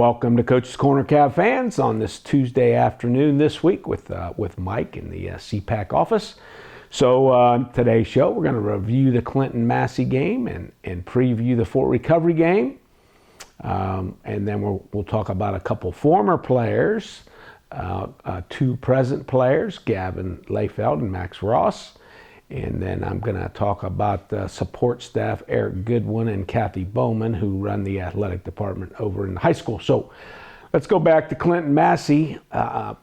Welcome to Coach's Corner Cab fans on this Tuesday afternoon this week with Mike in the CPAC office. So today's show, we're going to review the Clinton-Massie game and preview the Fort Recovery game. And then we'll talk about a couple former players, two present players, Gavin Layfeld and Max Ross. And then I'm going to talk about the support staff, Eric Goodwin and Kathy Bowman, who run the athletic department over in the high school. So let's go back to Clinton-Massie.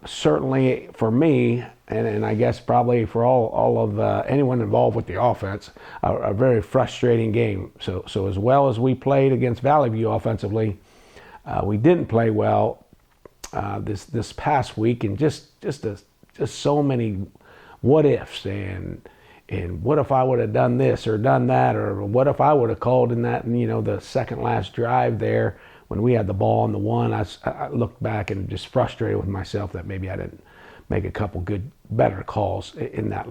Certainly for me, and I guess probably for all of anyone involved with the offense, a very frustrating game. So as well as we played against Valley View offensively, we didn't play well this past week, and just so many what ifs and what if I would have done this or done that, or what if I would have called in that, the second last drive there when we had the ball on the one. I looked back and just frustrated with myself that maybe I didn't make a couple better calls in that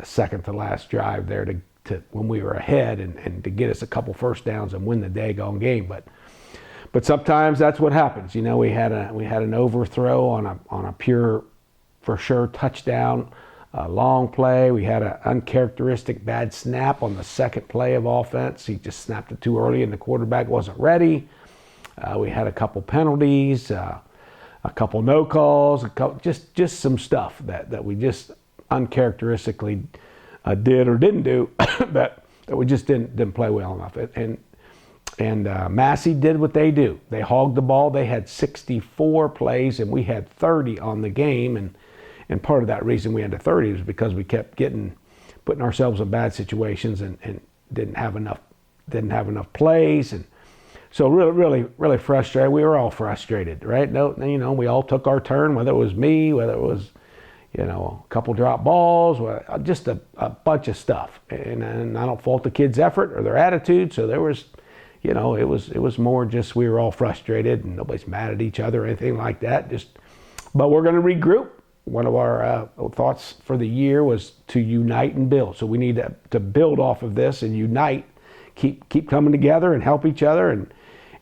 second to last drive there to when we were ahead and to get us a couple first downs and win the daggone game. But sometimes that's what happens. We had an overthrow on a pure for sure touchdown. A long play. We had an uncharacteristic bad snap on the second play of offense. He just snapped it too early and the quarterback wasn't ready. We had a couple penalties, a couple no calls, just some stuff that we just uncharacteristically did or didn't do that we just didn't play well enough. And Massie did what they do. They hogged the ball. They had 64 plays and we had 30 on the game, and part of that reason we had to 30 was because we kept putting ourselves in bad situations and didn't have enough plays, and so really frustrated. We were all frustrated, right? No, we all took our turn, whether it was me, whether it was a couple drop balls, just a bunch of stuff. And I don't fault the kids' effort or their attitude. So there was, it was more just we were all frustrated, and nobody's mad at each other or anything like that. But we're going to regroup. One of our thoughts for the year was to unite and build. So we need to build off of this and unite, keep coming together and help each other.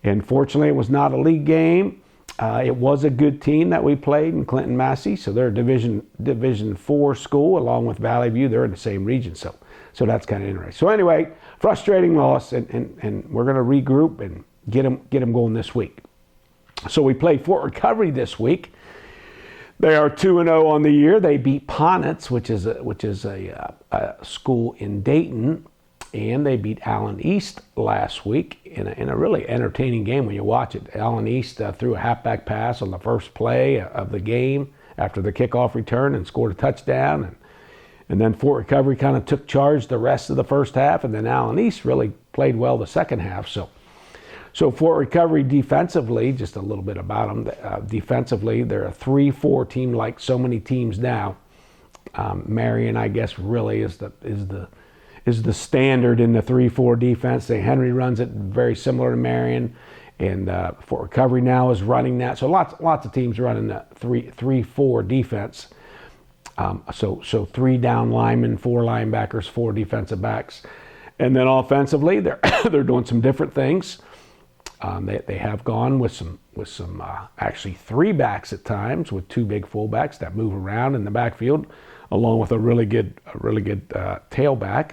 And fortunately, it was not a league game. It was a good team that we played in Clinton-Massie. So they're a Division 4 school along with Valley View. They're in the same region. So that's kind of interesting. So anyway, frustrating loss, and we're going to regroup and get them going this week. So we played Fort Recovery this week. They are 2-0 on the year. They beat Ponitz, which is a school in Dayton, and they beat Allen East last week in a really entertaining game when you watch it. Allen East threw a halfback pass on the first play of the game after the kickoff return and scored a touchdown, and then Fort Recovery kind of took charge the rest of the first half, and then Allen East really played well the second half. So Fort Recovery defensively, just a little bit about them. Defensively, they're a 3-4 team like so many teams now. Marion, I guess, really is the standard in the 3-4 defense. Henry runs it very similar to Marion, and Fort Recovery now is running that. So lots of teams running the 3-4 defense. So 3 down linemen, 4 linebackers, 4 defensive backs, and then offensively, they're doing some different things. They have gone with some actually 3 backs at times, with 2 big fullbacks that move around in the backfield, along with a really good tailback.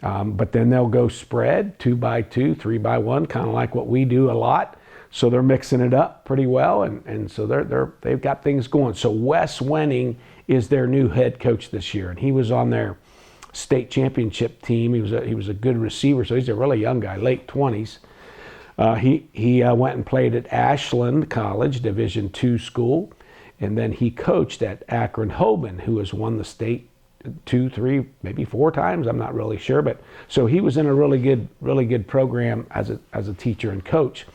But then they'll go spread 2x2, 3x1, kind of like what we do a lot. So they're mixing it up pretty well, and so they've got things going. So Wes Wenning is their new head coach this year, and he was on their state championship team. He was a good receiver, so he's a really young guy, late 20s. He went and played at Ashland College, Division II school, and then he coached at Akron-Hoban, who has won the state 2, 3, maybe 4 times. I'm not really sure, but so he was in a really good program as a teacher and coach.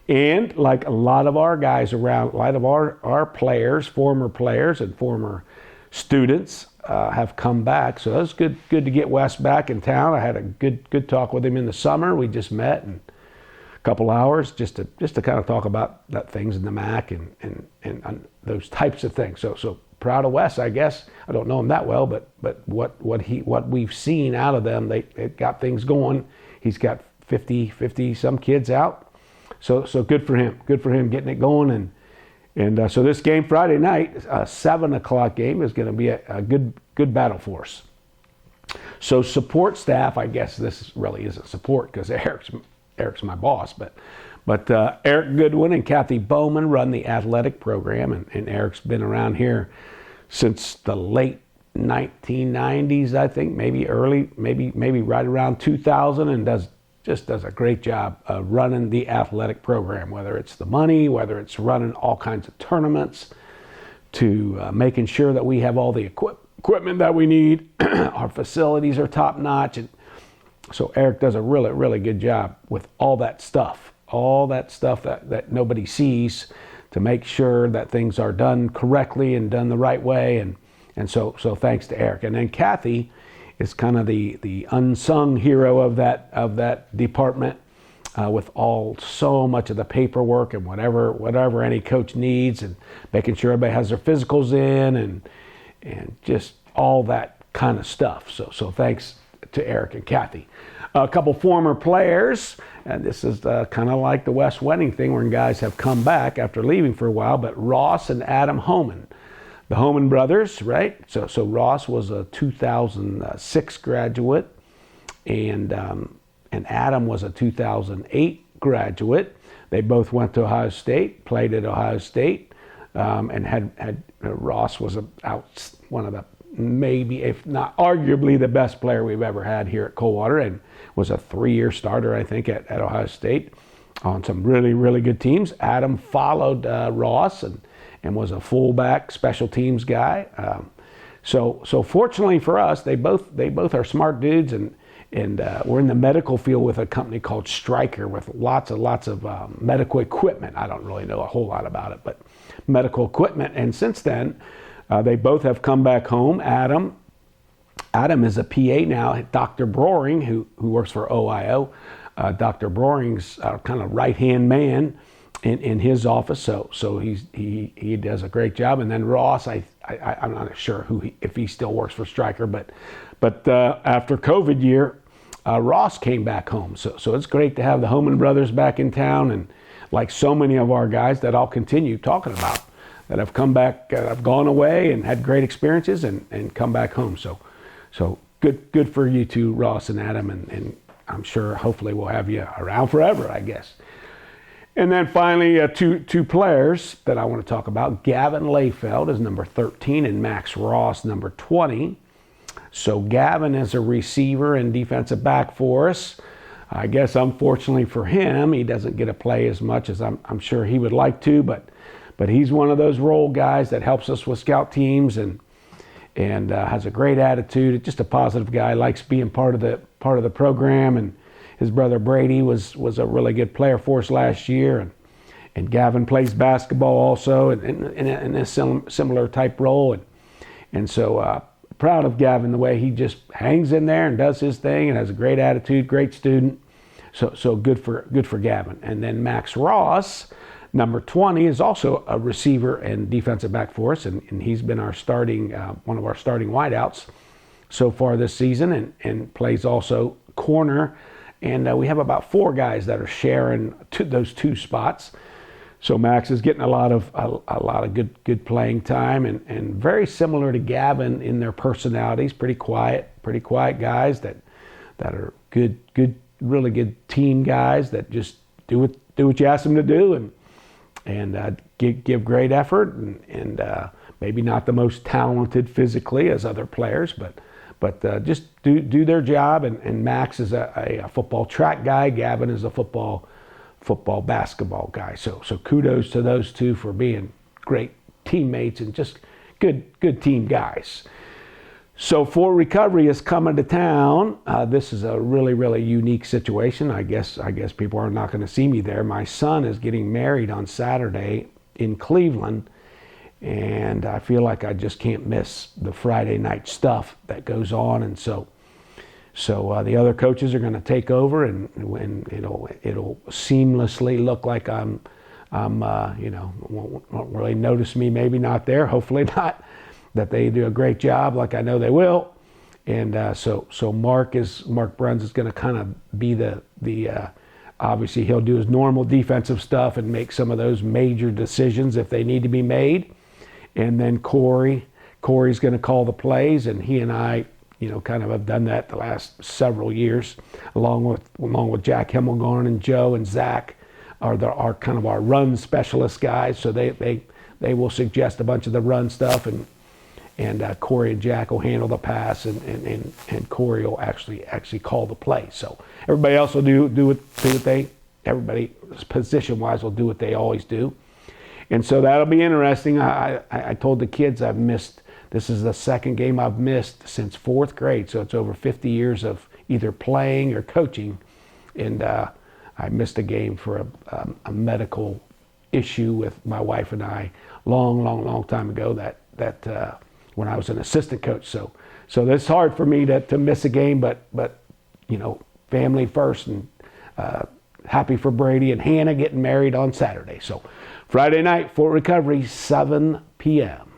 And like a lot of our guys around, a lot of our players, former players and former students have come back. So it was good to get Wes back in town. I had a good talk with him in the summer. We just met and couple hours just to kind of talk about things in the MAC and those types of things. So proud of Wes, I guess. I don't know him that well, but what we've seen out of them, they got things going. He's got 50 some kids out. so good for him. Good for him getting it going. And so this game Friday night, a 7:00 game, is going to be a good battle for us. So support staff, I guess this really isn't support because Eric's my boss, but Eric Goodwin and Kathy Bowman run the athletic program, and Eric's been around here since the late 1990s, I think, maybe right around 2000, and does a great job running the athletic program, whether it's the money, whether it's running all kinds of tournaments, to making sure that we have all the equipment that we need. Our facilities are top notch, and so Eric does a really, really good job with all that stuff that nobody sees, to make sure that things are done correctly and done the right way. And so thanks to Eric. And then Kathy is kind of the unsung hero of that department, with so much of the paperwork and whatever any coach needs, and making sure everybody has their physicals in and just all that kind of stuff. So thanks to Eric and Kathy. A couple former players, and this is kind of like the Wes Wedding thing, where guys have come back after leaving for a while, but Ross and Adam Homan, the Homan brothers, right? So Ross was a 2006 graduate, and Adam was a 2008 graduate. They both went to Ohio State, played at Ohio State, and had Ross was one of the, maybe, if not arguably, the best player we've ever had here at Coldwater, and was a 3-year starter, I think, at Ohio State on some really, really good teams. Adam followed Ross and was a fullback special teams guy. So fortunately for us, they both are smart dudes, and we're in the medical field with a company called Stryker, with lots of medical equipment. I don't really know a whole lot about it, but medical equipment. And since then, they both have come back home. Adam is a PA now. Dr. Broering, who works for OIO, Dr. Broering's kind of right-hand man in his office. So he does a great job. And then Ross, I'm not sure if he still works for Stryker, but after COVID year, Ross came back home. So it's great to have the Homan brothers back in town, and like so many of our guys that I'll continue talking about, that have come back, have gone away and had great experiences and come back home. So good for you two, Ross and Adam, and I'm sure hopefully we'll have you around forever, I guess. And then finally, two players that I want to talk about. Gavin Layfeld is number 13 and Max Ross number 20. So Gavin is a receiver and defensive back for us. I guess unfortunately for him, he doesn't get to play as much as I'm sure he would like to, but he's one of those role guys that helps us with scout teams and has a great attitude. Just a positive guy, likes being part of the program. And his brother Brady was a really good player for us last year, and Gavin plays basketball also in a similar type role, and so proud of Gavin, the way he just hangs in there and does his thing and has a great attitude, great student. So good for Gavin. And then Max Ross, number 20, is also a receiver and defensive back for us, and he's been our one of our starting wideouts so far this season, and plays also corner. And we have about 4 guys that are sharing those 2 spots. So Max is getting a lot of good playing time, and very similar to Gavin in their personalities. Pretty quiet guys that are good, really good team guys that just do what you ask them to do, and give great effort, and maybe not the most talented physically as other players, but just do their job. And Max is a football track guy. Gavin is a football basketball guy. So kudos to those two for being great teammates and just good team guys. So For Recovery is coming to town. This is a really, really unique situation. I guess people are not going to see me there. My son is getting married on Saturday in Cleveland, and I feel like I just can't miss the Friday night stuff that goes on. And so the other coaches are going to take over, and it'll seamlessly look like I'm won't really notice me, maybe not there, hopefully not, that they do a great job like I know they will. And so Mark Bruns is going to kind of be the Obviously, he'll do his normal defensive stuff and make some of those major decisions if they need to be made. And then Corey's going to call the plays, and he and I, kind of have done that the last several years, along with Jack Himmelgarn and Joe and Zach are kind of our run specialist guys. So they will suggest a bunch of the run stuff, and Corey and Jack will handle the pass, and Corey will actually call the play. So everybody else will do what everybody position-wise will do what they always do. And so that'll be interesting. I told the kids this is the second game I've missed since 4th grade, so it's over 50 years of either playing or coaching. And I missed a game for a medical issue with my wife and I long time ago that when I was an assistant coach. So it's hard for me to miss a game, but family first, and happy for Brady and Hannah getting married on Saturday. So Friday night, Fort Recovery, 7 p.m.